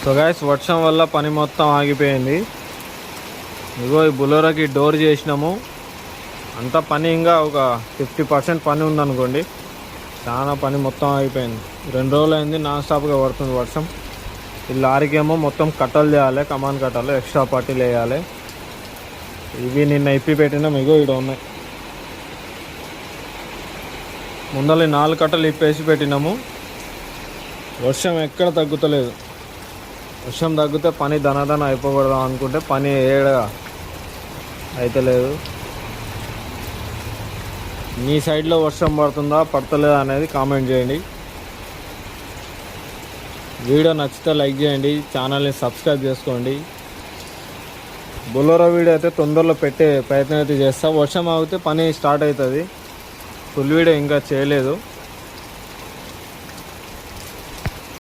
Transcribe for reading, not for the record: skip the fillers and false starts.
So guys, వర్షం వల్ల పని మొత్తం ఆగిపోయింది. ఇగో ఈ బులోరాకి డోర్ చేసినాము. అంత పని ఇంకా ఒక 50% పని ఉందనుకోండి. చాలా పని మొత్తం ఆగిపోయింది. 2 రోజులు అయింది నాన్ స్టాప్గా పడుతుంది వర్షం. ఈ లారీకేమో మొత్తం కట్టలు చేయాలి, కమాన్ కట్టాలి, ఎక్స్ట్రా పట్టీలు వేయాలి. ఇవి నిన్న ఇప్పి పెట్టినాం. ఇగో ఇక్కడ ఉన్నాయి. ముందర 4 కట్టలు ఇప్పేసి పెట్టినాము. వర్షం ఎక్కడ తగ్గుతలేదు. వర్షం తగ్గితే పని ధనధన అయిపోకూడదాం అనుకుంటే పని ఏడగా అయితే లేదు. మీ సైడ్లో వర్షం పడుతుందా పడతలేదా అనేది కామెంట్ చేయండి. వీడియో నచ్చితే లైక్ చేయండి, ఛానల్ని సబ్స్క్రైబ్ చేసుకోండి. బొలోరా వీడియో అయితే తొందరలో పెట్టే ప్రయత్నం అయితే చేస్తా. వర్షం ఆగితే పని స్టార్ట్ అవుతుంది. ఫుల్ వీడియో ఇంకా చేయలేదు.